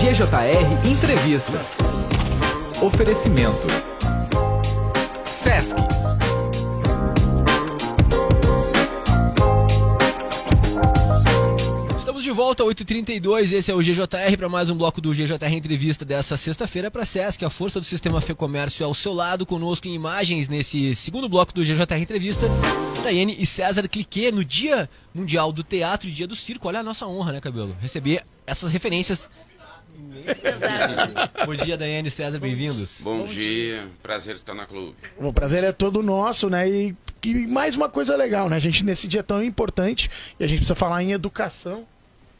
GJR Entrevista. Oferecimento Sesc. Estamos de volta, 8h32, esse é o GJR para mais um bloco do GJR Entrevista dessa sexta-feira para a Sesc, a força do sistema Fê Comércio ao seu lado, conosco em imagens nesse segundo bloco do GJR Entrevista, Daiane e César Cliquet, no Dia Mundial do Teatro e Dia do Circo. Olha a nossa honra, né, Cabelo? Receber essas referências. Bom dia, Daiane e César, bem-vindos. Bom dia, prazer estar na clube. O prazer é todo nosso, né? E mais uma coisa legal, né? A gente, nesse dia tão importante, e a gente precisa falar em educação,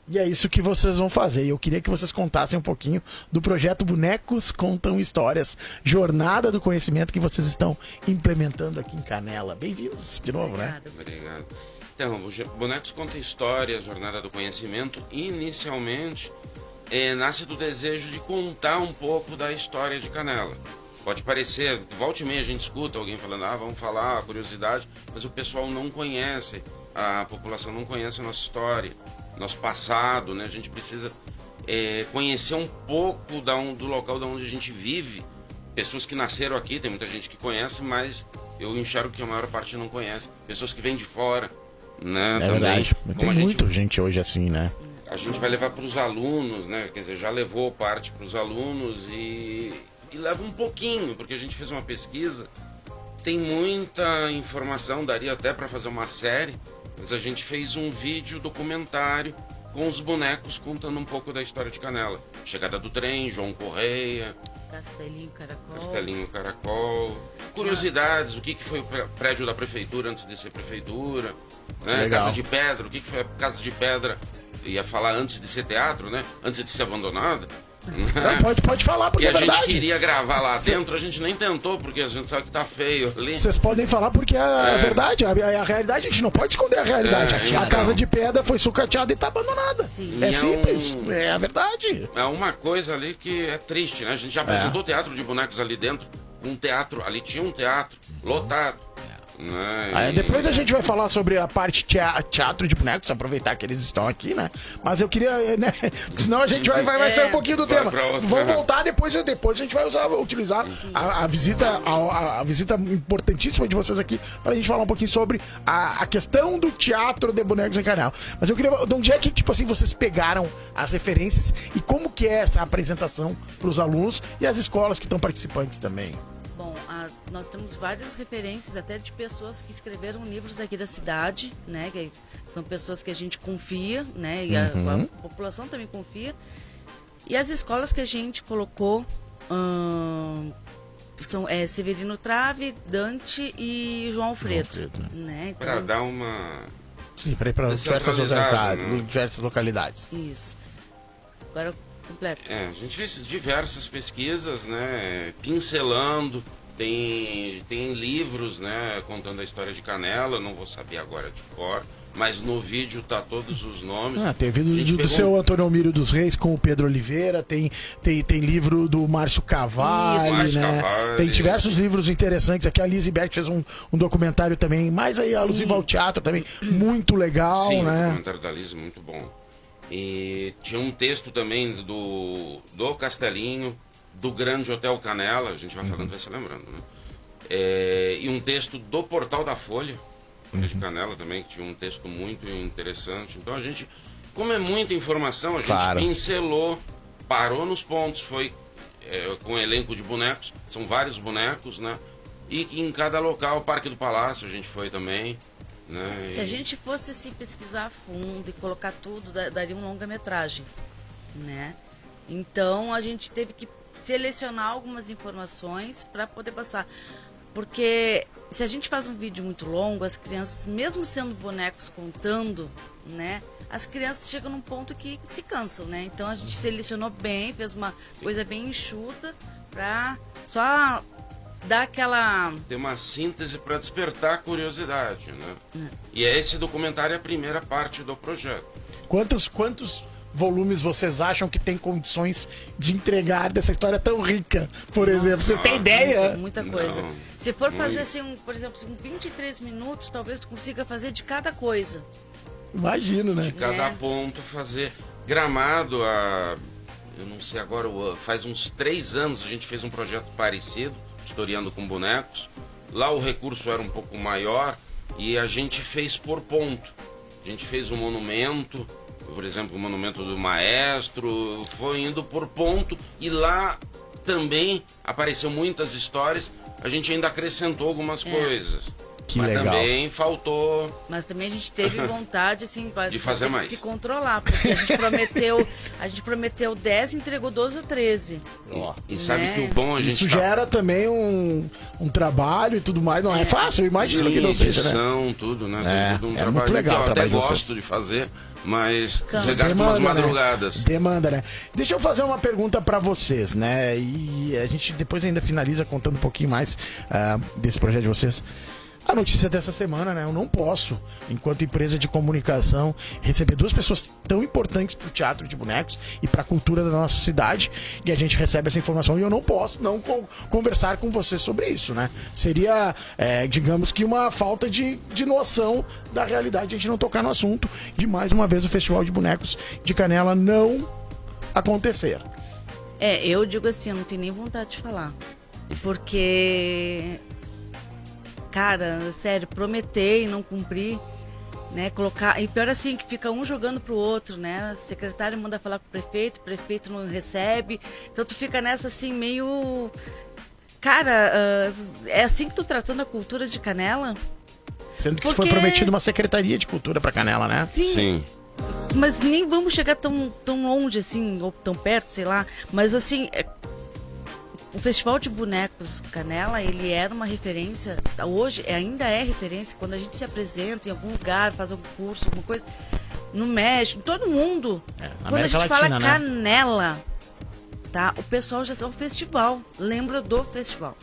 e é isso que vocês vão fazer. E eu queria que vocês contassem um pouquinho do projeto Bonecos Contam Histórias, jornada do conhecimento que vocês estão implementando aqui em Canela. Bem-vindos de novo, né? Obrigado. Então, o Bonecos Contam Histórias, jornada do conhecimento, inicialmente nasce do desejo de contar um pouco da história de Canela. Pode parecer, volta e meia a gente escuta alguém falando, vamos falar, curiosidade, mas o pessoal não conhece, a população não conhece a nossa história, nosso passado, né? A gente precisa conhecer um pouco do local de onde a gente vive. Pessoas que nasceram aqui, tem muita gente que conhece, mas eu enxergo que a maior parte não conhece. Pessoas que vêm de fora, né? É também. verdade, tem Como muita gente hoje assim, né? A gente vai levar para os alunos, né? Quer dizer, já levou parte para os alunos e leva um pouquinho, porque a gente fez uma pesquisa, tem muita informação, daria até para fazer uma série, mas a gente fez um vídeo documentário com os bonecos contando um pouco da história de Canela. Chegada do trem, João Correia, Castelinho Caracol, curiosidades, o que foi o prédio da prefeitura antes de ser prefeitura, né? Casa de Pedra, o que foi a Casa de Pedra, ia falar antes de ser teatro, né? Antes de ser abandonada. Não, pode falar, porque e é verdade. A gente queria gravar lá dentro, a gente nem tentou, porque a gente sabe que tá feio ali. Vocês podem falar porque é verdade, a realidade, a gente não pode esconder a realidade. A Casa de Pedra foi sucateada e tá abandonada. Sim. É simples, é a verdade. É uma coisa ali que é triste, né? A gente já apresentou teatro de bonecos ali dentro, ali tinha um teatro lotado. Aí depois a gente vai falar sobre a parte teatro de bonecos, aproveitar que eles estão aqui, né? Mas eu queria, né? Senão a gente vai sair um pouquinho do tema. Vamos voltar depois a gente vai utilizar a visita importantíssima de vocês aqui pra gente falar um pouquinho sobre a questão do teatro de bonecos em Canela. Mas eu queria, de onde é que, tipo assim, vocês pegaram as referências e como que é essa apresentação pros alunos e as escolas que estão participantes também? Bom, nós temos várias referências até de pessoas que escreveram livros daqui da cidade, né? Que são pessoas que a gente confia, né? E a população também confia. E as escolas que a gente colocou são Severino Trave, Dante e João Alfredo. Né? Então, para dar uma... Sim, para diversas localidades. Isso. Agora... completo. A gente fez diversas pesquisas, né, pincelando, tem livros, né, contando a história de Canela, não vou saber agora de cor, mas no vídeo tá todos os nomes. Tem vídeo do seu Antônio Almírio dos Reis com o Pedro Oliveira, tem livro do Márcio Cavalli, né? Tem diversos livros interessantes aqui. A Lizzie Berg fez um documentário também, mais aí alusivo ao teatro também, muito legal, né? O documentário da Lizzie muito bom. E tinha um texto também do Castelinho, do Grande Hotel Canela, a gente vai falando, vai se lembrando, né? E um texto do Portal da Folha, de Canela também, que tinha um texto muito interessante. Então a gente, como é muita informação, a gente pincelou, parou nos pontos, foi com um elenco de bonecos, são vários bonecos, né? E em cada local, o Parque do Palácio a gente foi também. Se a gente fosse assim, pesquisar a fundo e colocar tudo, daria uma longa-metragem, né? Então a gente teve que selecionar algumas informações para poder passar, porque se a gente faz um vídeo muito longo, as crianças, mesmo sendo bonecos contando, né, as crianças chegam num ponto que se cansam, né? Então a gente selecionou bem, fez uma coisa bem enxuta para só dar aquela... Tem uma síntese para despertar a curiosidade, né? E esse documentário é a primeira parte do projeto. Quantos volumes vocês acham que tem condições de entregar dessa história tão rica, por exemplo? Você tem ideia? Muita coisa. Não, se for fazer assim, por exemplo, 23 minutos, talvez tu consiga fazer de cada coisa. Imagino, né? De cada ponto fazer. Gramado, eu não sei agora, faz uns 3 anos a gente fez um projeto parecido, Historiando com Bonecos. Lá o recurso era um pouco maior e a gente fez por ponto. A gente fez um monumento, por exemplo, o monumento do maestro, foi indo por ponto, e lá também apareceu muitas histórias, a gente ainda acrescentou algumas coisas. Que mas legal. também faltou. Mas também a gente teve vontade, assim, De fazer mais. se controlar, porque a gente prometeu 10 e entregou 12 ou 13. E sabe Né? que o bom a gente Isso gera também um trabalho e tudo mais. Não é fácil, eu imagino Sim, que não seja, né? edição, tudo, né? É, Tem tudo um é trabalho muito legal que o eu até trabalho de vocês. gosto de fazer, mas Cansa. você gasta umas Demanda, né? madrugadas. Demanda, né? Deixa eu fazer uma pergunta pra vocês, né? E a gente depois ainda finaliza contando um pouquinho mais desse projeto de vocês. A notícia dessa semana, né? Eu não posso, enquanto empresa de comunicação, receber 2 pessoas tão importantes pro teatro de bonecos e pra cultura da nossa cidade, e a gente recebe essa informação e eu não posso não conversar com vocês sobre isso, né? Seria, digamos que uma falta de noção da realidade a gente não tocar no assunto de mais uma vez o Festival de Bonecos de Canela não acontecer. Eu digo assim, eu não tenho nem vontade de falar. Porque, cara, sério, prometer e não cumprir, né? Colocar. E pior assim, que fica um jogando pro outro, né? O secretário manda falar com o prefeito não recebe. Então tu fica nessa assim, meio. Cara, é assim que tu tratando a cultura de Canela? Sendo que Porque- foi prometido uma secretaria de cultura pra Canela, né? Sim. Mas nem vamos chegar tão longe assim, ou tão perto, sei lá. Mas assim, o Festival de Bonecos Canela, ele era uma referência, hoje ainda é referência, quando a gente se apresenta em algum lugar, faz algum curso, alguma coisa, no México, todo mundo. na Quando a América gente Latina, fala né? Canela, tá? O pessoal já sabe o festival, lembra do festival.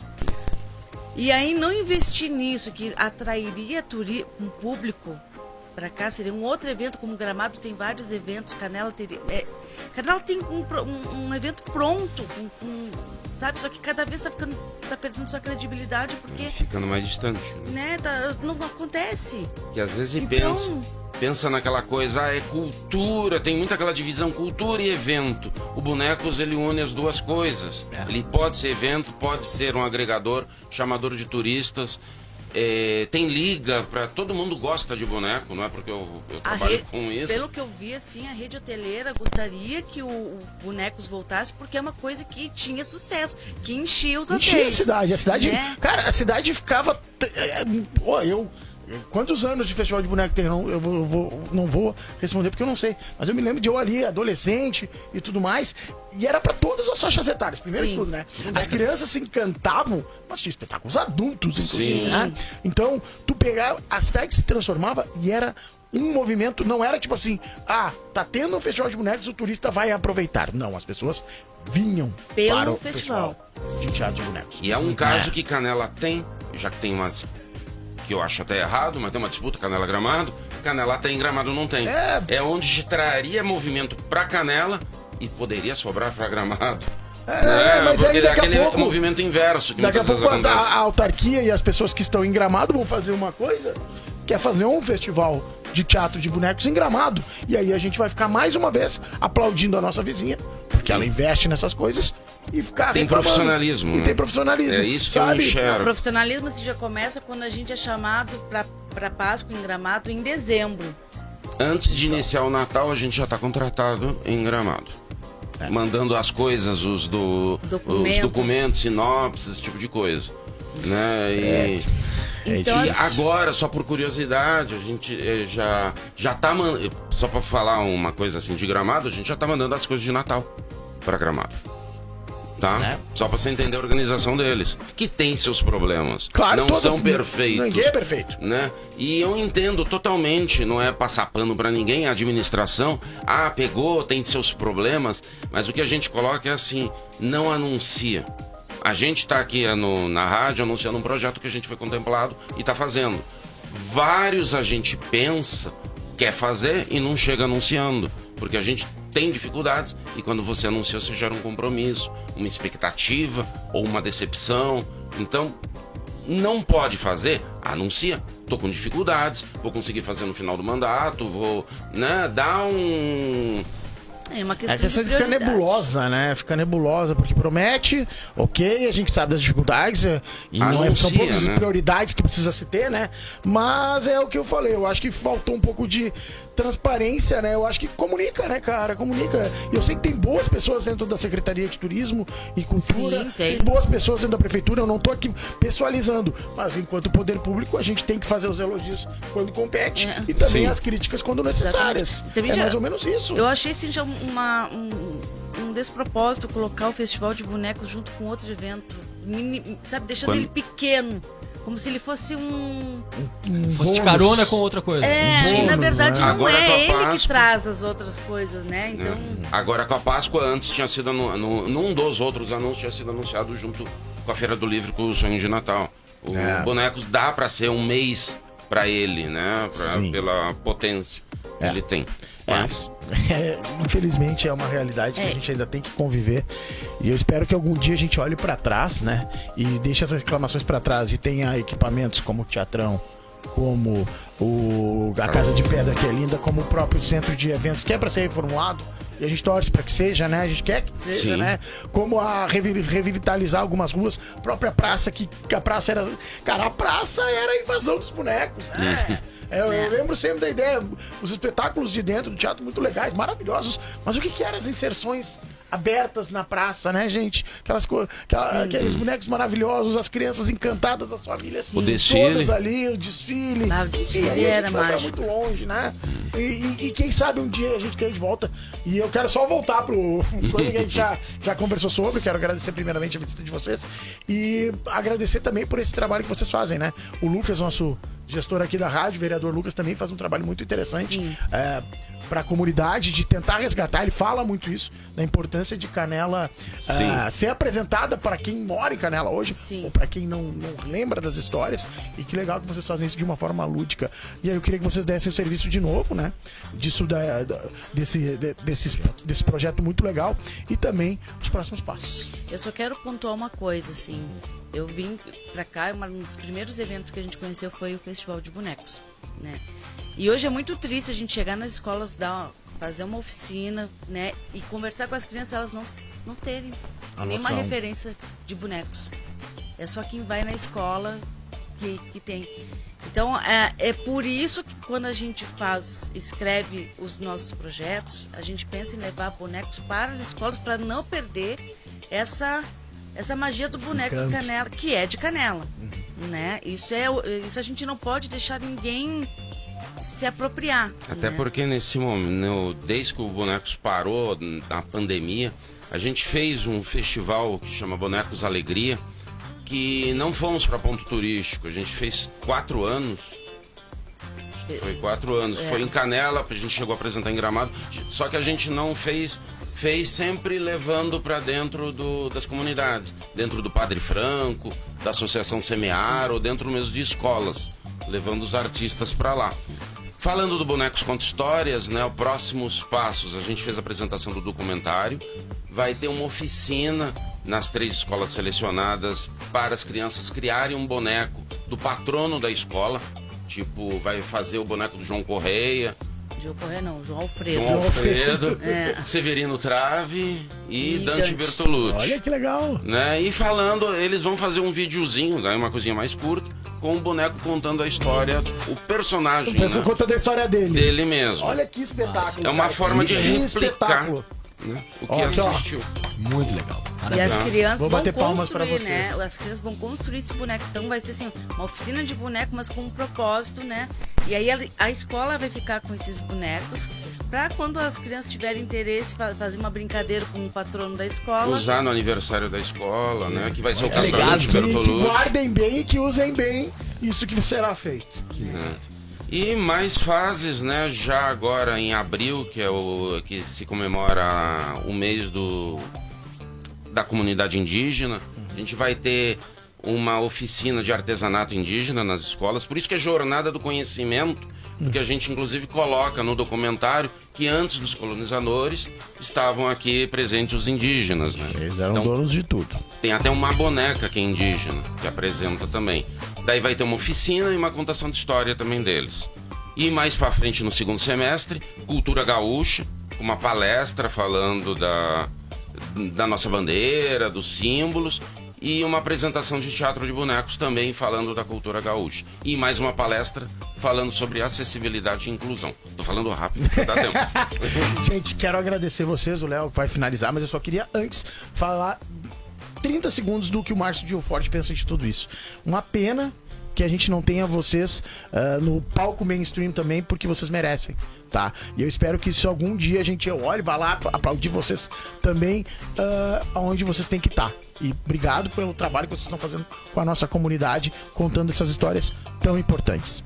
E aí não investir nisso, que atrairia um público para cá, seria um outro evento, como Gramado tem vários eventos, Canela teria... Canela tem um evento pronto, sabe? Só que cada vez tá perdendo sua credibilidade, porque Ficando mais distante. Né? não acontece. Que às vezes Então- pensa naquela coisa, é cultura, tem muita aquela divisão cultura e evento. O Bonecos, ele une as duas coisas. Ele pode ser evento, pode ser um agregador, chamador de turistas. Tem liga para todo mundo gosta de boneco, não é porque eu trabalho com isso. Pelo que eu vi, assim, a rede hoteleira gostaria que o Bonecos voltasse, porque é uma coisa que tinha sucesso, que enchia os hotéis. Enchia a cidade. né? Cara, a cidade ficava. Quantos anos de festival de boneco tem? Não vou responder porque eu não sei. Mas eu me lembro de eu ali, adolescente e tudo mais. E era pra todas as faixas etárias. Primeiro de Sim. tudo, né? As crianças se encantavam, mas tinha espetáculos adultos, inclusive, Sim. né? Então, tu pegava, a cidade se transformava e era um movimento, não era tipo assim, tá tendo um festival de bonecos, o turista vai aproveitar. Não, as pessoas vinham Pelo para o festival de teatro de bonecos. E é um caso que Canela tem, já que tem umas que eu acho até errado, mas tem uma disputa Canela Gramado. Canela tem, Gramado não tem. É onde traria movimento pra Canela e poderia sobrar pra Gramado. Mas porque aí daqui a aquele pouco, movimento inverso que daqui a muitas pouco vezes a acontece. autarquia e as pessoas que estão em Gramado vão fazer uma coisa, que é fazer um festival de teatro de bonecos em Gramado. E aí a gente vai ficar mais uma vez aplaudindo a nossa vizinha, porque ela investe nessas coisas e ficar Tem reclamando. profissionalismo, E né? tem profissionalismo. É isso que eu sabe? O enxergo. profissionalismo já começa quando a gente é chamado para Páscoa em Gramado em dezembro. Antes de iniciar o Natal, a gente já está contratado em Gramado. Mandando as coisas, os documentos, sinopses, esse tipo de coisa. Né? Então, E assim, agora, só por curiosidade, a gente já tá mandando. Só para falar uma coisa assim de Gramado, a gente já tá mandando as coisas de Natal para Gramado. Tá? Só para você entender a organização deles. Que tem seus problemas. Claro, não são perfeitos. Ninguém é perfeito. Né? E eu entendo totalmente, não é passar pano para ninguém, a administração, pegou, tem seus problemas, mas o que a gente coloca é assim, não anuncia. A gente está aqui na rádio anunciando um projeto que a gente foi contemplado e está fazendo. Vários a gente pensa, quer fazer e não chega anunciando, porque a gente tem dificuldades e quando você anuncia você gera um compromisso, uma expectativa ou uma decepção. Então, não pode fazer, anuncia. Tô com dificuldades, vou conseguir fazer no final do mandato, vou, né, dar É uma É questão, questão de de ficar prioridade. nebulosa, né? Fica nebulosa, porque promete, ok, a gente sabe das dificuldades, e não é, são Anuncia, poucas né? prioridades que precisa se ter, né? Mas é o que eu falei, eu acho que faltou um pouco de transparência, né? Eu acho que comunica, né, cara? Comunica. E eu sei que tem boas pessoas dentro da Secretaria de Turismo e Cultura, Sim, tem. boas pessoas dentro da Prefeitura, eu não tô aqui pessoalizando, mas enquanto poder público, a gente tem que fazer os elogios quando compete e também Sim. as críticas quando necessárias. Exatamente. Também É já- mais ou menos isso. Eu achei assim, já um despropósito colocar o Festival de Bonecos junto com outro evento, sabe, deixando Quando- ele pequeno, como se ele fosse Fosse de bônus. carona com outra coisa. e na bônus, verdade né? não Agora com a é ele que Páscoa- traz as outras coisas, né? Então, Agora com a Páscoa, antes tinha sido num dos outros anúncios, tinha sido anunciado junto com a Feira do Livro, com o Sonho de Natal. O Bonecos dá pra ser um mês pra ele, né? Sim. Pela potência que ele tem. Mas Infelizmente é uma realidade que a gente ainda tem que conviver. E eu espero que algum dia a gente olhe pra trás, né? E deixe as reclamações pra trás e tenha equipamentos como o Teatrão, como a Casa de Pedra, que é linda, como o próprio centro de eventos, que é pra ser reformulado. E a gente torce pra que seja, né? A gente quer que seja, Sim. né? Como a revitalizar algumas ruas, a própria praça, que a praça era... Cara, a praça era a invasão dos bonecos, né? Eu lembro sempre da ideia, os espetáculos de dentro do teatro muito legais, maravilhosos, mas o que eram as inserções abertas na praça, né, gente? Aqueles bonecos maravilhosos, as crianças encantadas, as famílias O desfile. todas ali, o desfile. Ah, o desfile Enfim, aí a era gente vai pra mágico. muito longe, né? E quem sabe um dia a gente quer ir de volta. E eu quero só voltar pro coisa que a gente já conversou sobre. Quero agradecer primeiramente a visita de vocês e agradecer também por esse trabalho que vocês fazem, né? O Lucas, nosso gestor aqui da rádio, o vereador Lucas, também faz um trabalho muito interessante Sim. para a comunidade, de tentar resgatar. Ele fala muito isso, da importância de Canela ser apresentada para quem mora em Canela hoje, Sim. ou para quem não lembra das histórias. E que legal que vocês fazem isso de uma forma lúdica. E aí eu queria que vocês dessem o serviço de novo, né? Disso desse projeto muito legal e também os próximos passos. eu só quero pontuar uma coisa, assim. Eu vim pra cá, um dos primeiros eventos que a gente conheceu foi o Festival de Bonecos, né? E hoje é muito triste a gente chegar nas escolas, fazer uma oficina, né? E conversar com as crianças, elas não terem nenhuma noção. referência de bonecos. É só quem vai na escola que tem. Então, é por isso que quando a gente escreve os nossos projetos, a gente pensa em levar bonecos para as escolas para não perder essa magia do boneco de encanto. Canela, que é de Canela, né? Isso a gente não pode deixar ninguém se apropriar. até né? porque nesse momento, desde que o Bonecos parou na pandemia, a gente fez um festival que chama Bonecos Alegria, que não fomos para ponto turístico, a gente fez 4 anos. Foi 4 anos. Foi em Canela, a gente chegou a apresentar em Gramado, só que a gente não fez sempre levando para dentro das comunidades, dentro do Padre Franco, da Associação Semear, ou dentro mesmo de escolas, levando os artistas para lá. Falando do Bonecos Conta Histórias, né, os próximos passos, a gente fez a apresentação do documentário, vai ter uma oficina nas 3 escolas selecionadas para as crianças criarem um boneco do patrono da escola, tipo, vai fazer o boneco do João Correia, João Correia não, João Alfredo. João Alfredo, É. Severino Trave e E Dante Dante. Bertolucci. Olha que legal. Né? E falando, eles vão fazer um videozinho, né? Uma coisinha mais curta, com o boneco contando a história, o personagem, Pensa né? contando a história dele. Dele mesmo. Olha que espetáculo. É uma cara. forma de Que replicar, espetáculo. né? O que Ó, aqui, ó. assistiu. Muito legal. E Parabéns. as crianças Vou vão bater palmas pra construir, né? vocês. As crianças vão construir esse boneco. Então vai ser assim, uma oficina de boneco, mas com um propósito, né? E aí a escola vai ficar com esses bonecos para quando as crianças tiverem interesse, fazer uma brincadeira com o patrono da escola. Usar no aniversário da escola, né? Que vai ser o caso da ligado, Dante Que Bertolucci. guardem bem e que usem bem isso que será feito. E mais fases, né? Já agora em abril, que é o que se comemora o mês da comunidade indígena, a gente vai ter uma oficina de artesanato indígena nas escolas. Por isso que é Jornada do Conhecimento, porque a gente inclusive coloca no documentário que antes dos colonizadores estavam aqui presentes os indígenas, né? Eles eram Então, donos de tudo. tem até uma boneca que é indígena, que apresenta também. Daí vai ter uma oficina e uma contação de história também deles. E mais pra frente, no segundo semestre, Cultura Gaúcha, com uma palestra falando da nossa bandeira, dos símbolos, e uma apresentação de teatro de bonecos também falando da cultura gaúcha. E mais uma palestra falando sobre acessibilidade e inclusão. Tô falando rápido, porque dá tempo. Gente, quero agradecer vocês, o Léo vai finalizar, mas eu só queria antes falar 30 segundos do que o Márcio Gilforte pensa de tudo isso. Uma pena que a gente não tenha vocês no palco mainstream também, porque vocês merecem, tá? E eu espero que se algum dia a gente olhe, vá lá aplaudir vocês também onde vocês têm que estar. E obrigado pelo trabalho que vocês estão fazendo com a nossa comunidade, contando essas histórias tão importantes.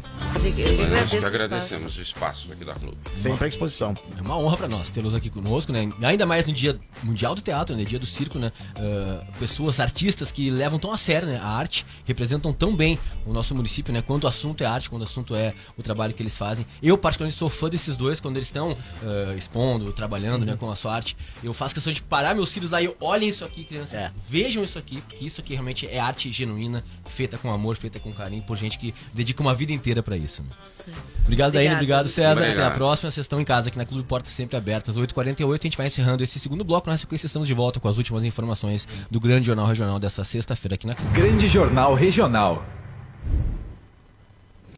Nós que agradecemos o espaço aqui da Clube. Sempre à disposição. É uma honra pra nós tê-los aqui conosco, né? Ainda mais no Dia Mundial do Teatro, né? Dia do Circo, né? Pessoas, artistas que levam tão a sério, né? A arte, representam tão bem o nosso município, né? Quando o assunto é arte, quando o assunto é o trabalho que eles fazem. Eu, particularmente, sou fã desses dois, quando eles estão expondo, trabalhando, né? Com a sua arte. Eu faço questão de parar meus filhos lá e olhem isso aqui, crianças. Vejam isso aqui, porque isso aqui realmente é arte genuína, feita com amor, feita com carinho, por gente que dedica uma vida inteira pra isso. Né? Obrigado, Daíno. Obrigado, César. Obrigado. Até a próxima. Vocês estão em casa aqui na Clube Portas sempre abertas. 8h48, a gente vai encerrando esse segundo bloco. Na sequência, estamos de volta com as últimas informações do Grande Jornal Regional dessa sexta-feira aqui na Clube. Grande Jornal Regional.